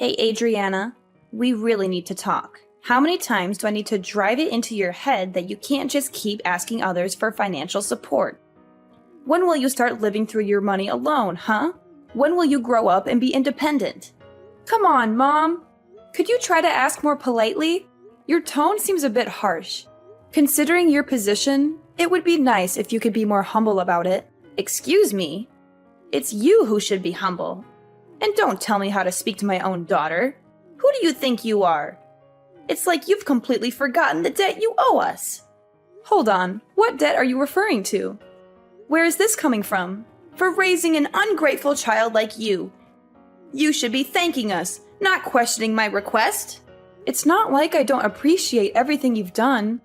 Hey, Adriana, we really need to talk. How many times do I need to drive it into your head that you can't just keep asking others for financial support? When will you start living through your money alone, huh? When will you grow up and be independent? Come on, Mom! Could you try to ask more politely? Your tone seems a bit harsh. Considering your position, it would be nice if you could be more humble about it. Excuse me? It's you who should be humble. And don't tell me how to speak to my own daughter. Who do you think you are? It's like you've completely forgotten the debt you owe us. Hold on, what debt are you referring to? Where is this coming from? For raising an ungrateful child like you. You should be thanking us, not questioning my request. It's not like I don't appreciate everything you've done.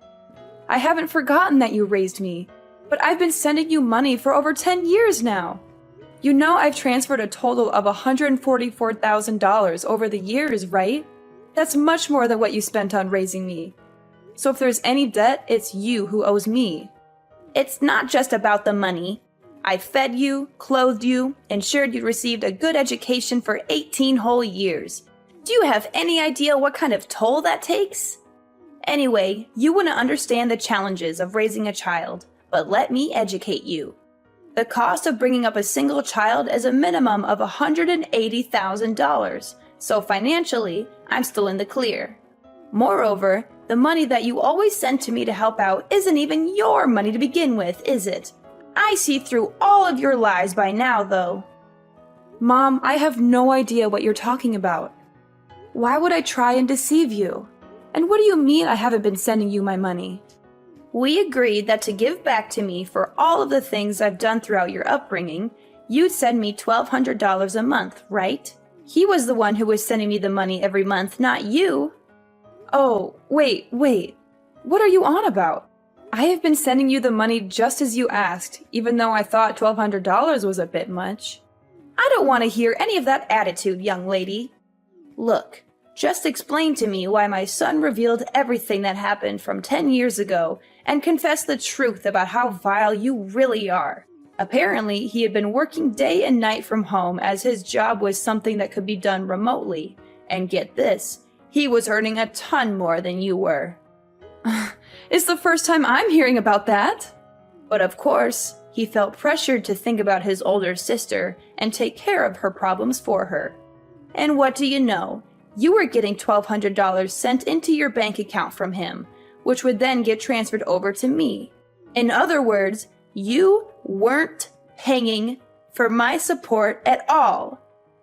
I haven't forgotten that you raised me, but I've been sending you money for over 10 years now. You know I've transferred a total of $144,000 over the years, right? That's much more than what you spent on raising me. So if there's any debt, it's you who owes me. It's not just about the money. I fed you, clothed you, ensured you received a good education for 18 whole years. Do you have any idea what kind of toll that takes? Anyway, you wouldn't understand the challenges of raising a child, but let me educate you. The cost of bringing up a single child is a minimum of $180,000, so financially, I'm still in the clear. Moreover, the money that you always send to me to help out isn't even your money to begin with, is it? I see through all of your lies by now, though. Mom, I have no idea what you're talking about. Why would I try and deceive you? And what do you mean I haven't been sending you my money? We agreed that to give back to me for all of the things I've done throughout your upbringing, you'd send me $1,200 a month, right? He was the one who was sending me the money every month, not you. Oh, wait. What are you on about? I have been sending you the money just as you asked, even though I thought $1,200 was a bit much. I don't want to hear any of that attitude, young lady. Look, just explain to me why my son revealed everything that happened from 10 years ago and confess the truth about how vile you really are. Apparently, he had been working day and night from home as his job was something that could be done remotely. And get this, he was earning a ton more than you were. It's the first time I'm hearing about that. But of course, he felt pressured to think about his older sister and take care of her problems for her. And what do you know? You were getting $1,200 sent into your bank account from him, which would then get transferred over to me. In other words, you weren't paying for my support at all.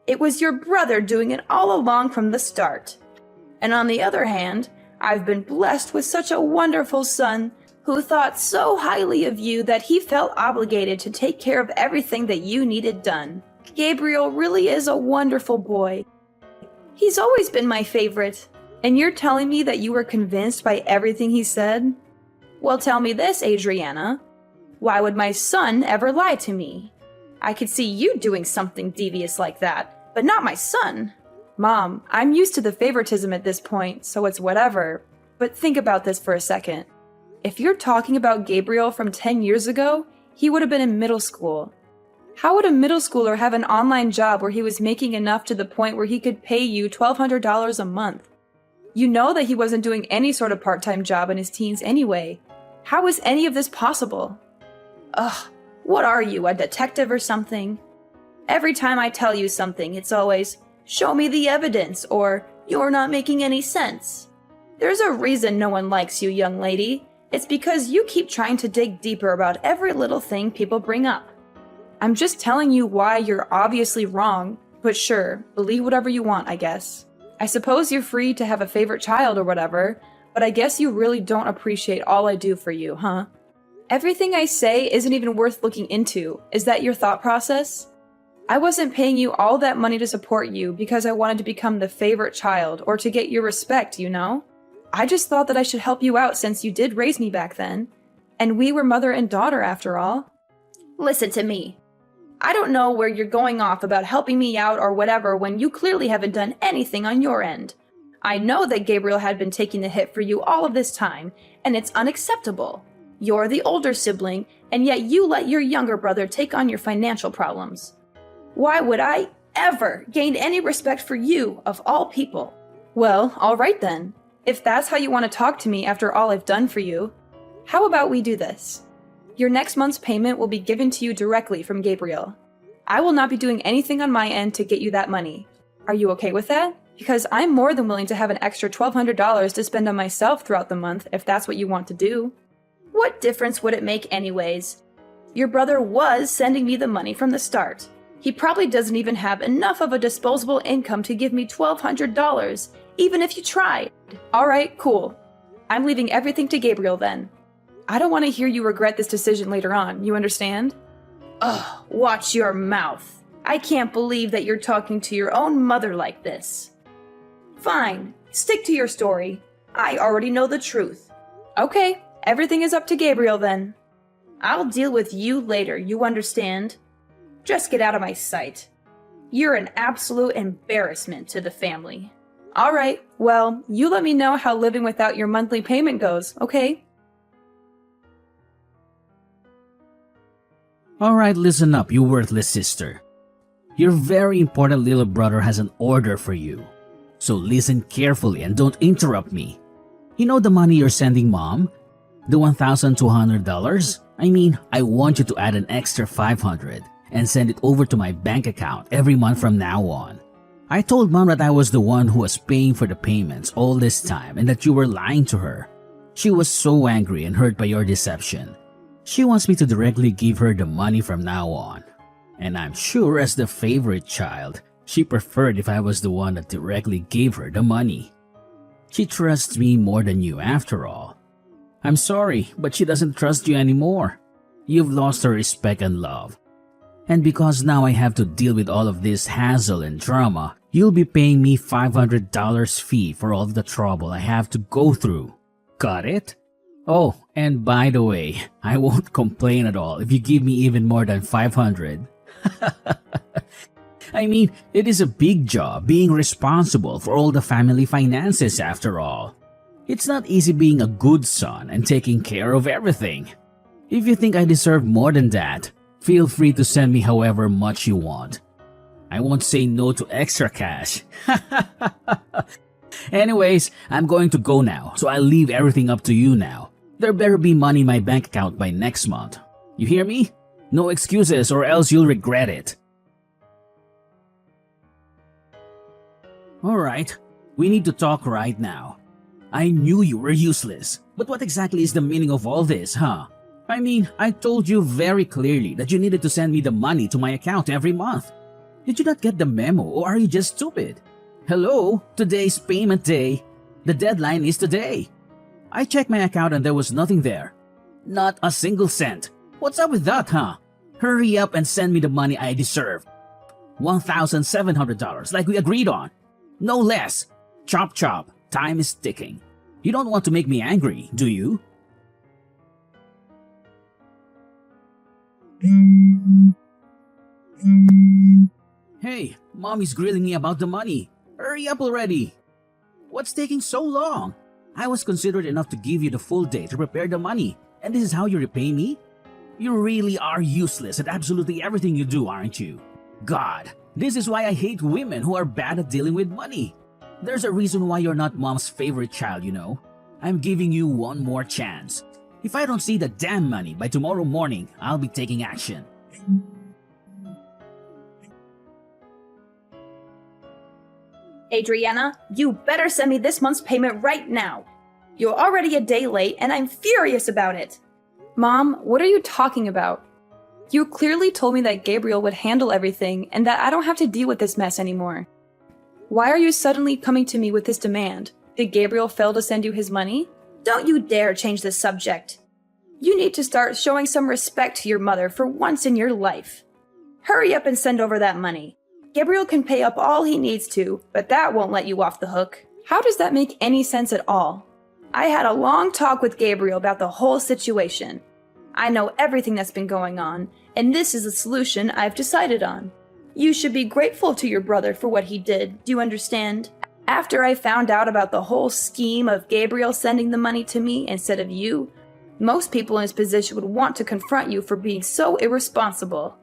It was your brother doing it all along from the start. And on the other hand, I've been blessed with such a wonderful son who thought so highly of you that he felt obligated to take care of everything that you needed done. Gabriel really is a wonderful boy. He's always been my favorite. And you're telling me that you were convinced by everything he said? Well, tell me this, Adriana. Why would my son ever lie to me? I could see you doing something devious like that, but not my son. Mom, I'm used to the favoritism at this point, so it's whatever. But think about this for a second. If you're talking about Gabriel from 10 years ago, he would have been in middle school. How would a middle schooler have an online job where he was making enough to the point where he could pay you $1,200 a month? You know that he wasn't doing any sort of part-time job in his teens anyway. How is any of this possible? Ugh, what are you, a detective or something? Every time I tell you something, it's always, show me the evidence, or you're not making any sense. There's a reason no one likes you, young lady. It's because you keep trying to dig deeper about every little thing people bring up. I'm just telling you why you're obviously wrong, but sure, believe whatever you want, I guess. I suppose you're free to have a favorite child or whatever, but I guess you really don't appreciate all I do for you, huh? Everything I say isn't even worth looking into. Is that your thought process? I wasn't paying you all that money to support you because I wanted to become the favorite child or to get your respect, you know? I just thought that I should help you out since you did raise me back then. And we were mother and daughter after all. Listen to me. I don't know where you're going off about helping me out or whatever when you clearly haven't done anything on your end. I know that Gabriel had been taking the hit for you all of this time, and it's unacceptable. You're the older sibling, and yet you let your younger brother take on your financial problems. Why would I? ever gained any respect for you, of all people. Well, all right then. If that's how you want to talk to me after all I've done for you, how about we do this? Your next month's payment will be given to you directly from Gabriel. I will not be doing anything on my end to get you that money. Are you okay with that? Because I'm more than willing to have an extra $1,200 to spend on myself throughout the month if that's what you want to do. What difference would it make anyways? Your brother was sending me the money from the start. He probably doesn't even have enough of a disposable income to give me $1,200, even if you tried. Alright, cool. I'm leaving everything to Gabriel then. I don't want to hear you regret this decision later on, you understand? Ugh, watch your mouth. I can't believe that you're talking to your own mother like this. Fine, stick to your story. I already know the truth. Okay, everything is up to Gabriel then. I'll deal with you later, you understand? Just get out of my sight. You're an absolute embarrassment to the family. Alright, well, you let me know how living without your monthly payment goes, okay? Alright, listen up, you worthless sister. Your very important little brother has an order for you. So listen carefully and don't interrupt me. You know the money you're sending mom? The $1,200? I mean, I want you to add an extra $500 and send it over to my bank account every month from now on. I told mom that I was the one who was paying for the payments all this time and that you were lying to her. She was so angry and hurt by your deception. She wants me to directly give her the money from now on. And I'm sure as the favorite child, she preferred if I was the one that directly gave her the money. She trusts me more than you after all. I'm sorry, but she doesn't trust you anymore. You've lost her respect and love. And because now I have to deal with all of this hassle and drama, you'll be paying me $500 fee for all of the trouble I have to go through. Got it? Oh, and by the way, I won't complain at all if you give me even more than $500. I mean, it is a big job being responsible for all the family finances after all. It's not easy being a good son and taking care of everything. If you think I deserve more than that, feel free to send me however much you want. I won't say no to extra cash. Anyways, I'm going to go now, so I'll leave everything up to you now. There better be money in my bank account by next month. You hear me? No excuses or else you'll regret it. Alright, we need to talk right now. I knew you were useless, but what exactly is the meaning of all this, huh? I mean, I told you very clearly that you needed to send me the money to my account every month. Did you not get the memo or are you just stupid? Hello, today's payment day. The deadline is today. I checked my account and there was nothing there. Not a single cent. What's up with that, huh? Hurry up and send me the money I deserve. $1,700 like we agreed on. No less. Chop chop. Time is ticking. You don't want to make me angry, do you? Hey, mommy's grilling me about the money. Hurry up already. What's taking so long? I was considerate enough to give you the full day to prepare the money, and this is how you repay me? You really are useless at absolutely everything you do, aren't you? God, this is why I hate women who are bad at dealing with money. There's a reason why you're not mom's favorite child, you know. I'm giving you one more chance. If I don't see the damn money by tomorrow morning, I'll be taking action. Adriana, you better send me this month's payment right now. You're already a day late and I'm furious about it. Mom, what are you talking about? You clearly told me that Gabriel would handle everything and that I don't have to deal with this mess anymore. Why are you suddenly coming to me with this demand? Did Gabriel fail to send you his money? Don't you dare change the subject. You need to start showing some respect to your mother for once in your life. Hurry up and send over that money. Gabriel can pay up all he needs to, but that won't let you off the hook. How does that make any sense at all? I had a long talk with Gabriel about the whole situation. I know everything that's been going on, and this is the solution I've decided on. You should be grateful to your brother for what he did, do you understand? After I found out about the whole scheme of Gabriel sending the money to me instead of you, most people in his position would want to confront you for being so irresponsible.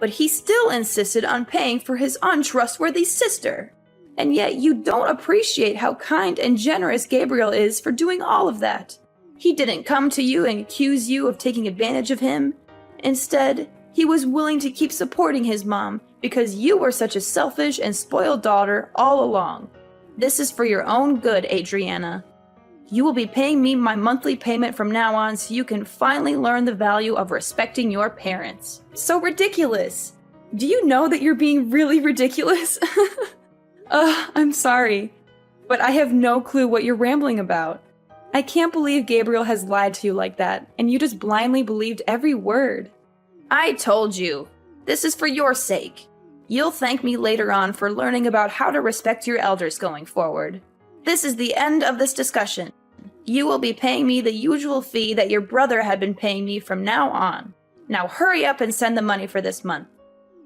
but he still insisted on paying for his untrustworthy sister. And yet you don't appreciate how kind and generous Gabriel is for doing all of that. He didn't come to you and accuse you of taking advantage of him. Instead, he was willing to keep supporting his mom because you were such a selfish and spoiled daughter all along. This is for your own good, Adriana. You will be paying me my monthly payment from now on so you can finally learn the value of respecting your parents. So ridiculous. Do you know that you're being really ridiculous? I'm sorry, but I have no clue what you're rambling about. I can't believe Gabriel has lied to you like that, and you just blindly believed every word. I told you. This is for your sake. You'll thank me later on for learning about how to respect your elders going forward. This is the end of this discussion. You will be paying me the usual fee that your brother had been paying me from now on. Now hurry up and send the money for this month.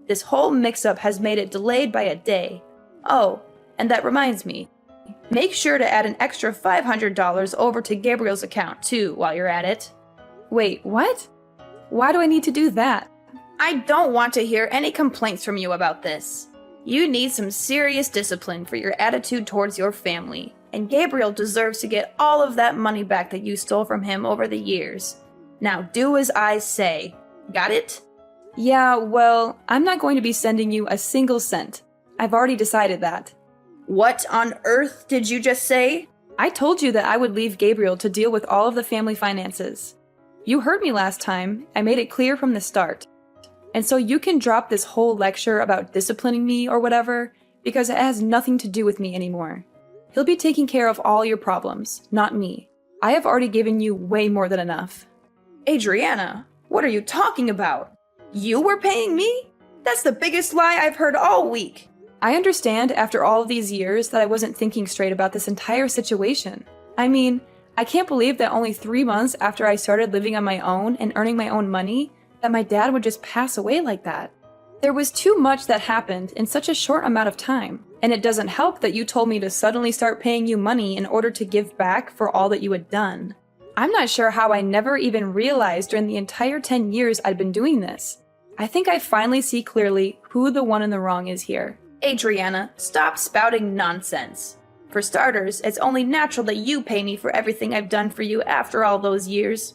This whole mix-up has made it delayed by a day. Oh, and that reminds me. Make sure to add an extra $500 over to Gabriel's account, too, while you're at it. Wait, what? Why do I need to do that? I don't want to hear any complaints from you about this. You need some serious discipline for your attitude towards your family, and Gabriel deserves to get all of that money back that you stole from him over the years. Now do as I say. Got it? Yeah, well, I'm not going to be sending you a single cent. I've already decided that. What on earth did you just say? I told you that I would leave Gabriel to deal with all of the family finances. You heard me last time. I made it clear from the start. And so you can drop this whole lecture about disciplining me or whatever, because it has nothing to do with me anymore. He'll be taking care of all your problems, not me. I have already given you way more than enough. Adriana, what are you talking about? You were paying me? That's the biggest lie I've heard all week. I understand after all of these years that I wasn't thinking straight about this entire situation. I mean, I can't believe that only 3 months after I started living on my own and earning my own money, that my dad would just pass away like that. There was too much that happened in such a short amount of time, and it doesn't help that you told me to suddenly start paying you money in order to give back for all that you had done. I'm not sure how I never even realized during the entire 10 years I'd been doing this. I think I finally see clearly who the one in the wrong is here. Adriana, stop spouting nonsense. For starters, it's only natural that you pay me for everything I've done for you after all those years.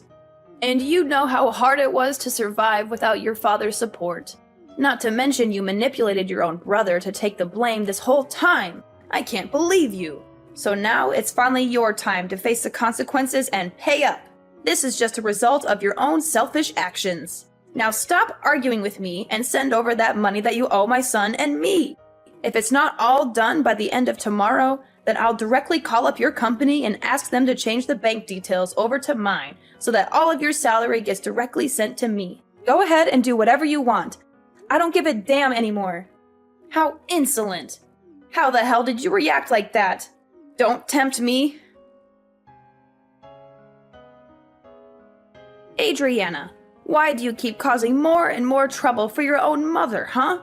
And you know how hard it was to survive without your father's support. Not to mention you manipulated your own brother to take the blame this whole time. I can't believe you. So now it's finally your time to face the consequences and pay up. This is just a result of your own selfish actions. Now stop arguing with me and send over that money that you owe my son and me. If it's not all done by the end of tomorrow, then I'll directly call up your company and ask them to change the bank details over to mine so that all of your salary gets directly sent to me. Go ahead and do whatever you want. I don't give a damn anymore. How insolent. How the hell did you react like that? Don't tempt me. Adriana, why do you keep causing more and more trouble for your own mother, huh?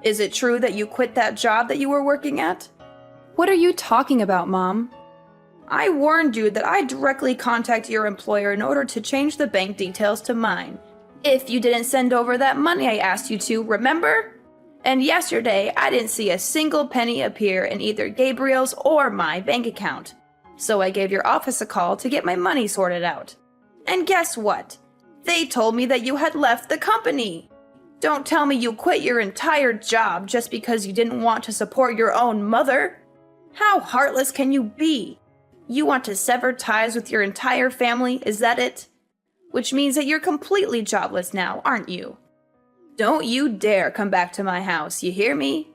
Is it true that you quit that job that you were working at? What are you talking about, Mom? I warned you that I'd directly contact your employer in order to change the bank details to mine. If you didn't send over that money I asked you to, remember? And yesterday, I didn't see a single penny appear in either Gabriel's or my bank account. So I gave your office a call to get my money sorted out. And guess what? They told me that you had left the company. Don't tell me you quit your entire job just because you didn't want to support your own mother. How heartless can you be? You want to sever ties with your entire family, is that it? Which means that you're completely jobless now, aren't you? Don't you dare come back to my house, you hear me?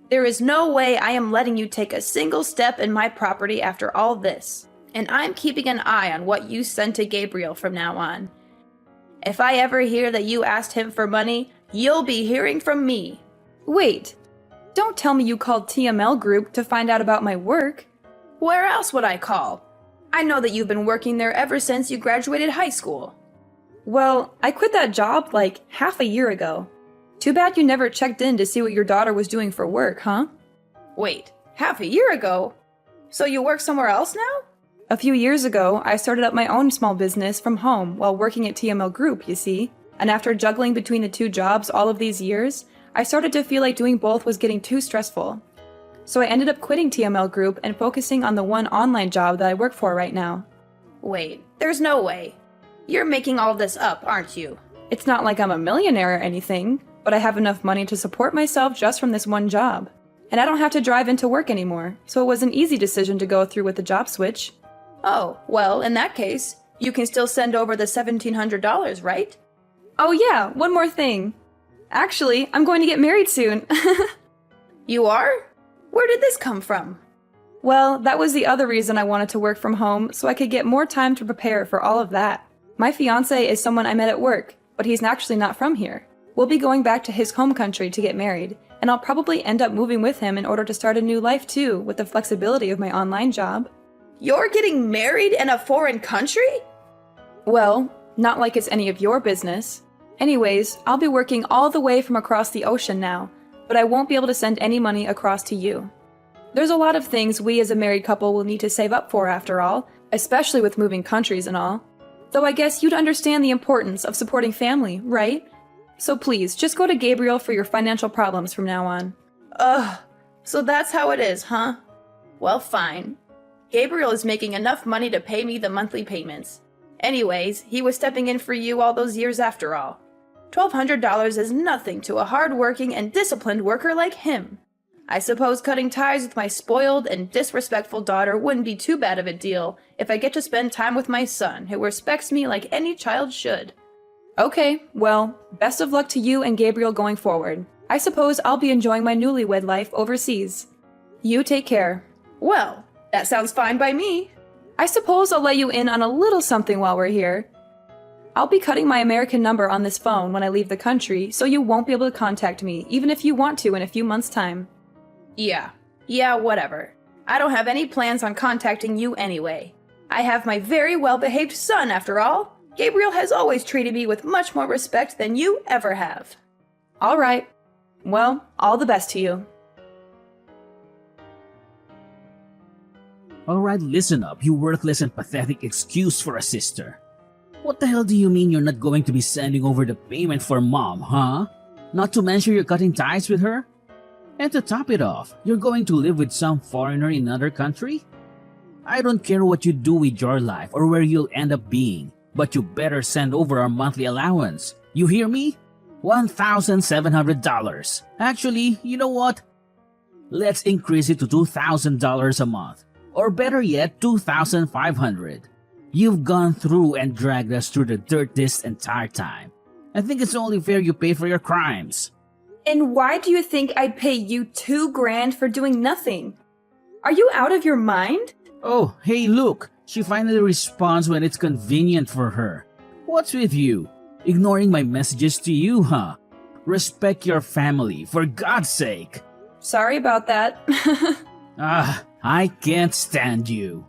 There is no way I am letting you take a single step in my property after all this. And I'm keeping an eye on what you send to Gabriel from now on. If I ever hear that you asked him for money, you'll be hearing from me. Wait, don't tell me you called TML Group to find out about my work. Where else would I call? I know that you've been working there ever since you graduated high school. Well, I quit that job like half a year ago. Too bad you never checked in to see what your daughter was doing for work, huh? Wait, half a year ago? So you work somewhere else now? A few years ago, I started up my own small business from home while working at TML Group, you see. And after juggling between the two jobs all of these years, I started to feel like doing both was getting too stressful. So I ended up quitting TML Group and focusing on the one online job that I work for right now. Wait, there's no way. You're making all this up, aren't you? It's not like I'm a millionaire or anything, but I have enough money to support myself just from this one job. And I don't have to drive into work anymore, so it was an easy decision to go through with the job switch. Oh, well, in that case, you can still send over the $1,700, right? Oh yeah, one more thing. Actually, I'm going to get married soon. You are? Where did this come from? Well, that was the other reason I wanted to work from home, so I could get more time to prepare for all of that. My fiancé is someone I met at work, but he's actually not from here. We'll be going back to his home country to get married, and I'll probably end up moving with him in order to start a new life too, with the flexibility of my online job. You're getting married in a foreign country? Well, not like it's any of your business. Anyways, I'll be working all the way from across the ocean now, but I won't be able to send any money across to you. There's a lot of things we as a married couple will need to save up for after all, especially with moving countries and all. Though I guess you'd understand the importance of supporting family, right? So please, just go to Gabriel for your financial problems from now on. Ugh, so that's how it is, huh? Well, fine. Gabriel is making enough money to pay me the monthly payments. Anyways, he was stepping in for you all those years after all. $1,200 is nothing to a hard-working and disciplined worker like him. I suppose cutting ties with my spoiled and disrespectful daughter wouldn't be too bad of a deal if I get to spend time with my son, who respects me like any child should. Okay, well, best of luck to you and Gabriel going forward. I suppose I'll be enjoying my newlywed life overseas. You take care. Well, that sounds fine by me. I suppose I'll let you in on a little something while we're here. I'll be cutting my American number on this phone when I leave the country, so you won't be able to contact me, even if you want to in a few months' time. Yeah, whatever. I don't have any plans on contacting you anyway. I have my very well-behaved son, after all. Gabriel has always treated me with much more respect than you ever have. All right. Well, all the best to you. Alright, listen up, you worthless and pathetic excuse for a sister. What the hell do you mean you're not going to be sending over the payment for mom, huh? Not to mention you're cutting ties with her? And to top it off, you're going to live with some foreigner in another country? I don't care what you do with your life or where you'll end up being, but you better send over our monthly allowance. You hear me? $1,700. Actually, you know what? Let's increase it to $2,000 a month. Or better yet, $2,500. You've gone through and dragged us through the dirt this entire time. I think it's only fair you pay for your crimes. And why do you think I'd pay you $2,000 for doing nothing? Are you out of your mind? Oh, hey look, she finally responds when it's convenient for her. What's with you? Ignoring my messages to you, huh? Respect your family, for God's sake. Sorry about that. I can't stand you.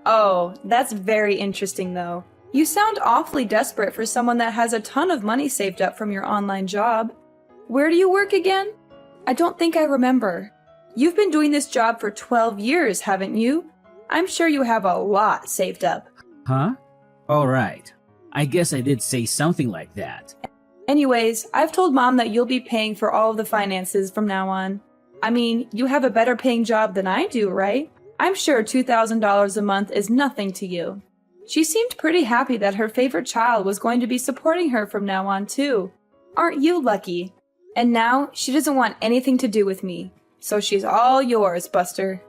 Oh, that's very interesting though. You sound awfully desperate for someone that has a ton of money saved up from your online job. Where do you work again? I don't think I remember. You've been doing this job for 12 years, haven't you? I'm sure you have a lot saved up. Huh? Alright. I guess I did say something like that. Anyways, I've told Mom that you'll be paying for all of the finances from now on. I mean, you have a better paying job than I do, right? I'm sure $2,000 a month is nothing to you. She seemed pretty happy that her favorite child was going to be supporting her from now on too. Aren't you lucky? And now she doesn't want anything to do with me. So she's all yours, Buster.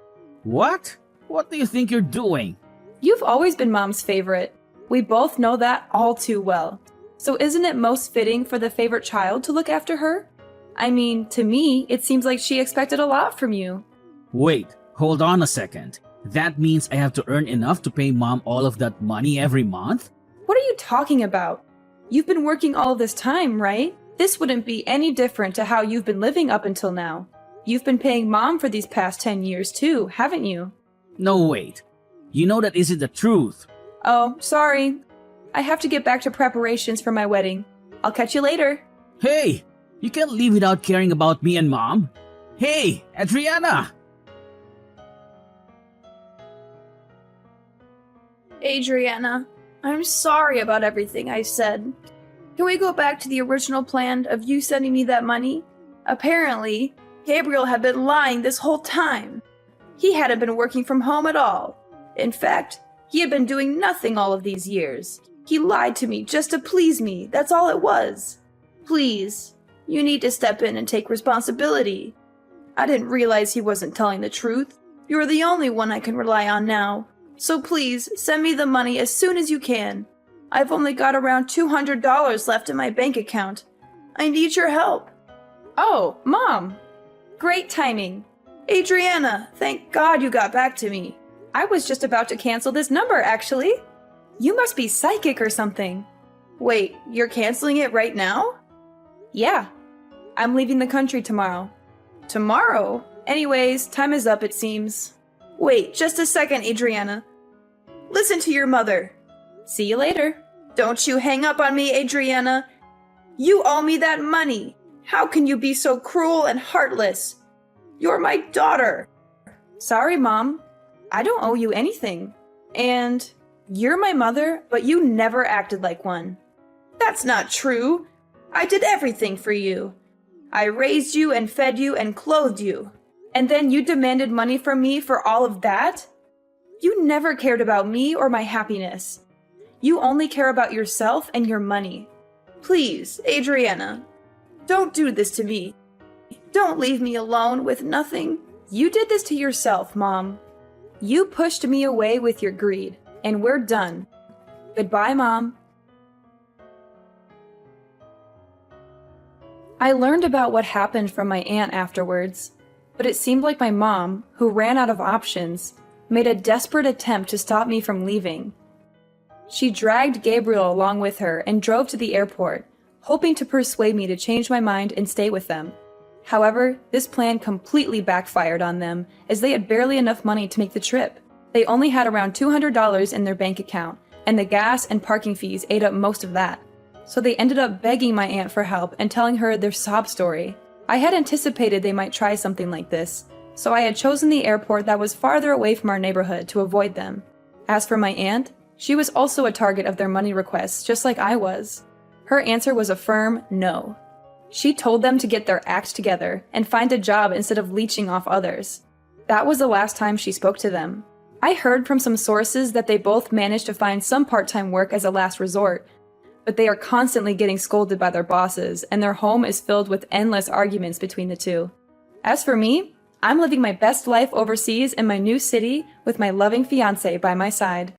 What? What do you think you're doing? You've always been Mom's favorite. We both know that all too well. So isn't it most fitting for the favorite child to look after her? I mean, to me, it seems like she expected a lot from you. Wait, hold on a second. That means I have to earn enough to pay Mom all of that money every month? What are you talking about? You've been working all this time, right? This wouldn't be any different to how you've been living up until now. You've been paying Mom for these past 10 years too, haven't you? No, wait. You know that isn't the truth. Oh, sorry. I have to get back to preparations for my wedding. I'll catch you later. Hey! You can't leave without caring about me and Mom. Hey, Adriana! Adriana, I'm sorry about everything I said. Can we go back to the original plan of you sending me that money? Apparently, Gabriel had been lying this whole time. He hadn't been working from home at all. In fact, he had been doing nothing all of these years. He lied to me just to please me, that's all it was. Please, you need to step in and take responsibility. I didn't realize he wasn't telling the truth. You're the only one I can rely on now. So please, send me the money as soon as you can. I've only got around $200 left in my bank account. I need your help. Oh, Mom! Great timing. Adriana, thank God you got back to me. I was just about to cancel this number, actually. You must be psychic or something. Wait, you're canceling it right now? Yeah. I'm leaving the country tomorrow. Tomorrow? Anyways, time is up, it seems. Wait, just a second, Adriana. Listen to your mother. See you later. Don't you hang up on me, Adriana. You owe me that money. How can you be so cruel and heartless? You're my daughter. Sorry, Mom. I don't owe you anything. And you're my mother, but you never acted like one. That's not true. I did everything for you. I raised you and fed you and clothed you. And then you demanded money from me for all of that? You never cared about me or my happiness. You only care about yourself and your money. Please, Adriana, don't do this to me. Don't leave me alone with nothing. You did this to yourself, Mom. You pushed me away with your greed, and we're done. Goodbye, Mom. I learned about what happened from my aunt afterwards, but it seemed like my mom, who ran out of options, made a desperate attempt to stop me from leaving. She dragged Gabriel along with her and drove to the airport, hoping to persuade me to change my mind and stay with them. However, this plan completely backfired on them, as they had barely enough money to make the trip. They only had around $200 in their bank account, and the gas and parking fees ate up most of that. So they ended up begging my aunt for help and telling her their sob story. I had anticipated they might try something like this, so I had chosen the airport that was farther away from our neighborhood to avoid them. As for my aunt, she was also a target of their money requests, just like I was. Her answer was a firm no. She told them to get their act together and find a job instead of leeching off others. That was the last time she spoke to them. I heard from some sources that they both managed to find some part-time work as a last resort, but they are constantly getting scolded by their bosses, and their home is filled with endless arguments between the two. As for me, I'm living my best life overseas in my new city with my loving fiancé by my side.